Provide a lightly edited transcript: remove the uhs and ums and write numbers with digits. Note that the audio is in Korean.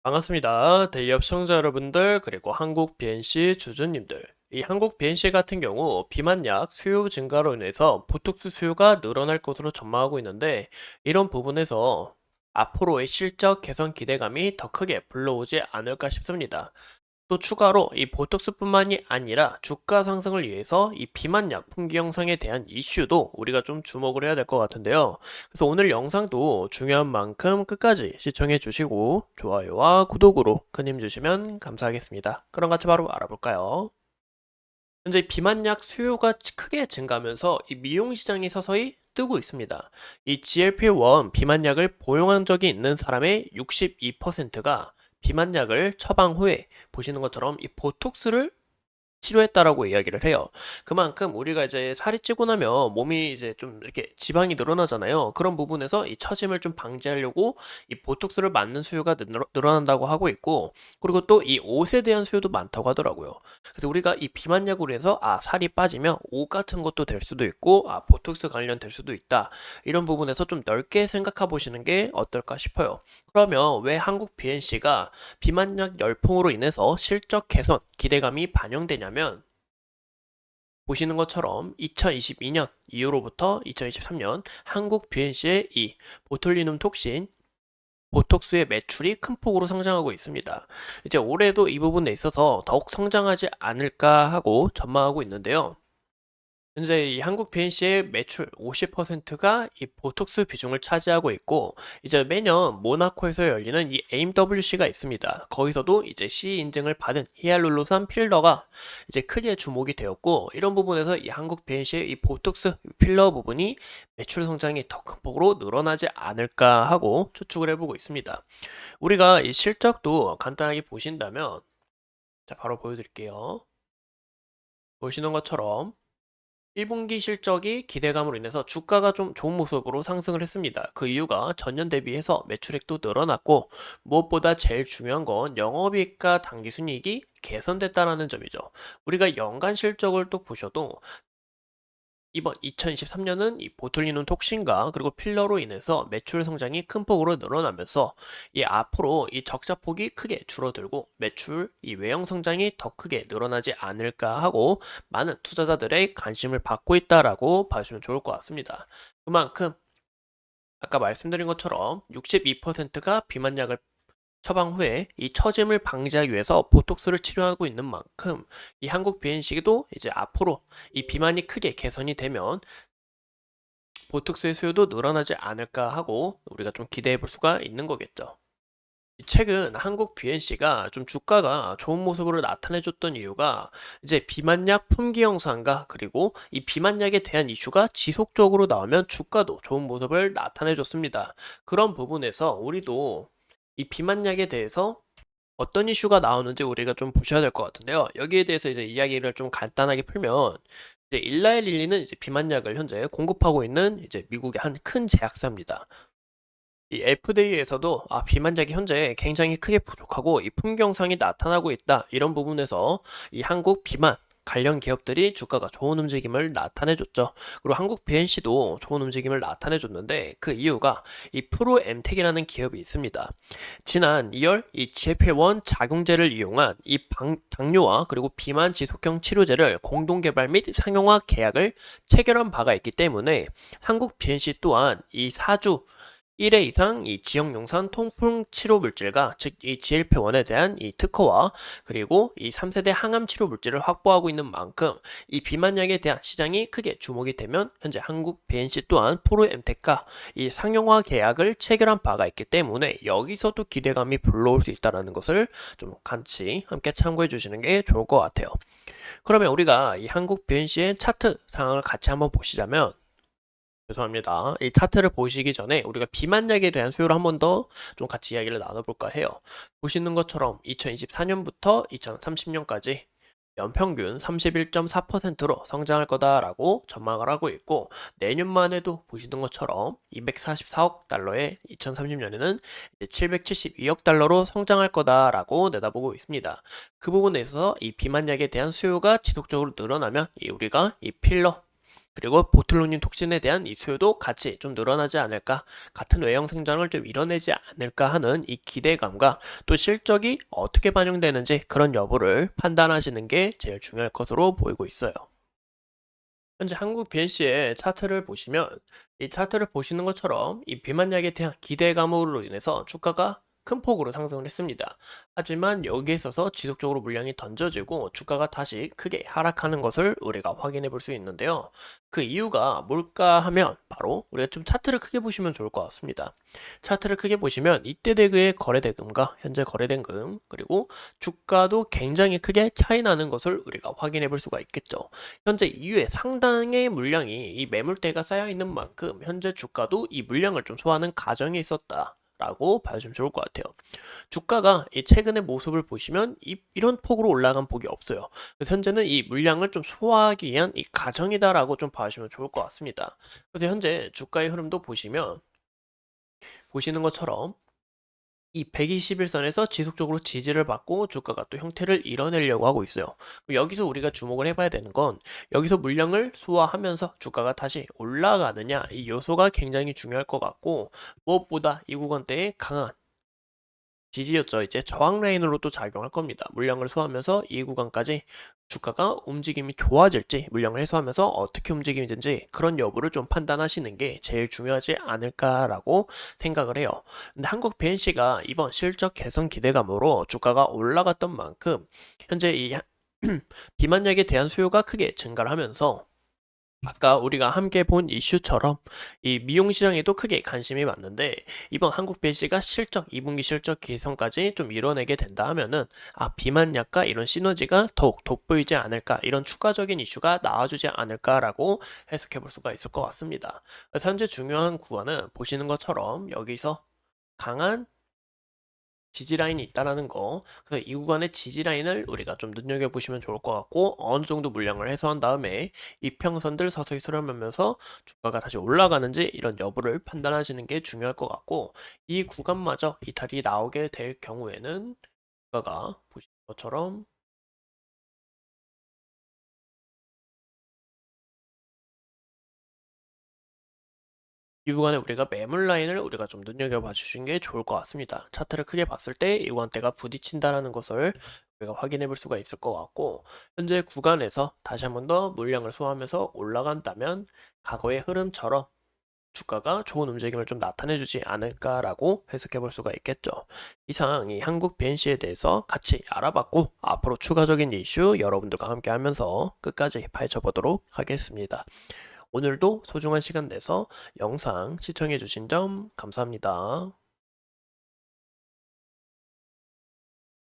반갑습니다. 대기업 시청자 여러분들, 그리고 한국 BNC 주주님들. 이 한국 BNC 같은 경우 비만약 수요 증가로 인해서 보톡스 수요가 늘어날 것으로 전망하고 있는데, 이런 부분에서 앞으로의 실적 개선 기대감이 더 크게 불러오지 않을까 싶습니다. 또 추가로 이 보톡스뿐만이 아니라 주가 상승을 위해서 이 비만 약품기 형성에 대한 이슈도 우리가 좀 주목을 해야 될 것 같은데요. 그래서 오늘 영상도 중요한 만큼 끝까지 시청해 주시고 좋아요와 구독으로 큰 힘 주시면 감사하겠습니다. 그럼 같이 바로 알아볼까요? 현재 비만약 수요가 크게 증가하면서 이 미용 시장이 서서히 뜨고 있습니다. 이 GLP-1 비만약을 복용한 적이 있는 사람의 62%가 비만약을 처방 후에 보시는 것처럼 이 보톡스를 치료했다라고 이야기를 해요. 그만큼 우리가 이제 살이 찌고 나면 몸이 이제 좀 이렇게 지방이 늘어나잖아요. 그런 부분에서 이 처짐을 좀 방지하려고 이 보톡스를 맞는 수요가 늘어난다고 하고 있고, 그리고 또 이 옷에 대한 수요도 많다고 하더라고요. 그래서 우리가 이 비만약으로 해서 살이 빠지면 옷 같은 것도 될 수도 있고, 보톡스 관련될 수도 있다. 이런 부분에서 좀 넓게 생각해 보시는 게 어떨까 싶어요. 그러면 왜 한국 BNC가 비만약 열풍으로 인해서 실적 개선 기대감이 반영되냐면, 보시는 것처럼 2022년 이후로부터 2023년 한국 BNC의 이 보툴리눔 톡신 보톡스의 매출이 큰 폭으로 성장하고 있습니다. 이제 올해도 이 부분에 있어서 더욱 성장하지 않을까 하고 전망하고 있는데요. 현재 이 한국 BNC의 매출 50%가 이 보톡스 비중을 차지하고 있고, 이제 매년 모나코에서 열리는 이 AMWC가 있습니다. 거기서도 이제 C 인증을 받은 히알루로산 필러가 이제 크게 주목이 되었고, 이런 부분에서 이 한국 BNC의 이 보톡스 필러 부분이 매출 성장이 더 큰 폭으로 늘어나지 않을까 하고 추측을 해보고 있습니다. 우리가 이 실적도 간단하게 보신다면, 자, 바로 보여드릴게요. 보시는 것처럼 1분기 실적이 기대감으로 인해서 주가가 좀 좋은 모습으로 상승을 했습니다. 그 이유가 전년 대비해서 매출액도 늘어났고, 무엇보다 제일 중요한 건 영업이익과 당기순이익이 개선됐다는 점이죠. 우리가 연간 실적을 또 보셔도 이번 2023년은 이 보툴리눔 톡신과 그리고 필러로 인해서 매출 성장이 큰 폭으로 늘어나면서 이 앞으로 이 적자폭이 크게 줄어들고 매출 이 외형 성장이 더 크게 늘어나지 않을까 하고 많은 투자자들의 관심을 받고 있다라고 봐주시면 좋을 것 같습니다. 그만큼 아까 말씀드린 것처럼 62%가 비만약을 처방 후에 이 처짐을 방지하기 위해서 보톡스를 치료하고 있는 만큼 이 한국 BNC도 이제 앞으로 이 비만이 크게 개선이 되면 보톡스의 수요도 늘어나지 않을까 하고 우리가 좀 기대해 볼 수가 있는 거겠죠. 최근 한국 BNC가 좀 주가가 좋은 모습으로 나타내줬던 이유가 이제 비만약 품귀 형상과 그리고 이 비만약에 대한 이슈가 지속적으로 나오면 주가도 좋은 모습을 나타내줬습니다. 그런 부분에서 우리도 이 비만약에 대해서 어떤 이슈가 나오는지 우리가 좀 보셔야 될 것 같은데요. 여기에 대해서 이제 이야기를 좀 간단하게 풀면, 이제 일라엘릴리는 이제 비만약을 현재 공급하고 있는 이제 미국의 한 큰 제약사입니다. 이 FDA에서도 비만약이 현재 굉장히 크게 부족하고 이 품경상이 나타나고 있다. 이런 부분에서 이 한국 비만 관련 기업들이 주가가 좋은 움직임을 나타내줬죠. 그리고 한국 BNC도 좋은 움직임을 나타내줬는데 그 이유가 이 프로엠텍이라는 기업이 있습니다. 지난 2월 이 GLP-1 작용제를 이용한 이 당뇨와 그리고 비만 지속형 치료제를 공동 개발 및 상용화 계약을 체결한 바가 있기 때문에 한국 BNC 또한 이 사주 1회 이상 이 지역용산 통풍 치료 물질과 즉 이 GLP-1에 대한 이 특허와 그리고 이 3세대 항암 치료 물질을 확보하고 있는 만큼 이 비만약에 대한 시장이 크게 주목이 되면 현재 한국 BNC 또한 프로엠텍과 이 상용화 계약을 체결한 바가 있기 때문에 여기서도 기대감이 불러올 수 있다는 것을 좀 같이 함께 참고해 주시는 게 좋을 것 같아요. 그러면 우리가 이 한국 BNC의 차트 상황을 같이 한번 보시자면, 죄송합니다. 이 차트를 보시기 전에 우리가 비만약에 대한 수요를 한 번 더 좀 같이 이야기를 나눠볼까 해요. 보시는 것처럼 2024년부터 2030년까지 연평균 31.4%로 성장할 거다라고 전망을 하고 있고, 내년만 해도 보시는 것처럼 244억 달러에 2030년에는 772억 달러로 성장할 거다라고 내다보고 있습니다. 그 부분에 있어서 이 비만약에 대한 수요가 지속적으로 늘어나면 우리가 이 필러 그리고 보툴루닌 톡신에 대한 이 수요도 같이 좀 늘어나지 않을까, 같은 외형 생장을 좀 이뤄내지 않을까 하는 이 기대감과 또 실적이 어떻게 반영되는지 그런 여부를 판단하시는 게 제일 중요할 것으로 보이고 있어요. 현재 한국 BNC의 차트를 보시면 이 차트를 보시는 것처럼 이 비만약에 대한 기대감으로 인해서 주가가 큰 폭으로 상승을 했습니다. 하지만 여기에 있어서 지속적으로 물량이 던져지고 주가가 다시 크게 하락하는 것을 우리가 확인해 볼 수 있는데요. 그 이유가 뭘까 하면 바로 우리가 좀 차트를 크게 보시면 좋을 것 같습니다. 차트를 크게 보시면 이때 대그의 거래대금과 현재 거래된 금, 그리고 주가도 굉장히 크게 차이 나는 것을 우리가 확인해 볼 수가 있겠죠. 현재 이후에 상당의 물량이 이 매물대가 쌓여 있는 만큼 현재 주가도 이 물량을 좀 소화하는 과정에 있었다 라고 봐주시면 좋을 것 같아요. 주가가 이 최근의 모습을 보시면 이런 폭으로 올라간 폭이 없어요. 그래서 현재는 이 물량을 좀 소화하기 위한 이 과정이다라고 좀 봐주시면 좋을 것 같습니다. 그래서 현재 주가의 흐름도 보시는 것처럼 이 121선에서 지속적으로 지지를 받고 주가가 또 형태를 이뤄내려고 하고 있어요. 여기서 우리가 주목을 해봐야 되는 건 여기서 물량을 소화하면서 주가가 다시 올라가느냐, 이 요소가 굉장히 중요할 것 같고, 무엇보다 이 구간대에 강한 지지였죠. 이제 저항 라인으로 또 작용할 겁니다. 물량을 소화하면서 이 구간까지 주가가 움직임이 좋아질지, 물량을 해소하면서 어떻게 움직임이 든지 그런 여부를 좀 판단하시는 게 제일 중요하지 않을까라고 생각을 해요. 근데 한국 BNC가 이번 실적 개선 기대감으로 주가가 올라갔던 만큼 현재 이 비만약에 대한 수요가 크게 증가를 하면서 아까 우리가 함께 본 이슈처럼 이 미용 시장에도 크게 관심이 많은데, 이번 한국 BNC가 실적 2분기 실적 개선까지 좀 이뤄내게 된다 하면은 비만약과 이런 시너지가 더욱 돋보이지 않을까, 이런 추가적인 이슈가 나와주지 않을까라고 해석해 볼 수가 있을 것 같습니다. 그래서 현재 중요한 구간은 보시는 것처럼 여기서 강한 지지 라인이 있다라는 거, 그래서 이 구간의 지지 라인을 우리가 좀 눈여겨보시면 좋을 것 같고, 어느 정도 물량을 해소한 다음에 이평선들 서서히 수렴하면서 주가가 다시 올라가는지 이런 여부를 판단하시는 게 중요할 것 같고, 이 구간마저 이탈이 나오게 될 경우에는 주가가 보시는 것처럼 이 구간에 우리가 매물 라인을 우리가 좀 눈여겨봐 주시는 게 좋을 것 같습니다. 차트를 크게 봤을 때 이 구간대가 부딪힌다라는 것을 우리가 확인해 볼 수가 있을 것 같고, 현재 구간에서 다시 한 번 더 물량을 소화하면서 올라간다면 과거의 흐름처럼 주가가 좋은 움직임을 좀 나타내 주지 않을까라고 해석해 볼 수가 있겠죠. 이상 이 한국 BNC에 대해서 같이 알아봤고, 앞으로 추가적인 이슈 여러분들과 함께 하면서 끝까지 파헤쳐 보도록 하겠습니다. 오늘도 소중한 시간 내서 영상 시청해 주신 점 감사합니다.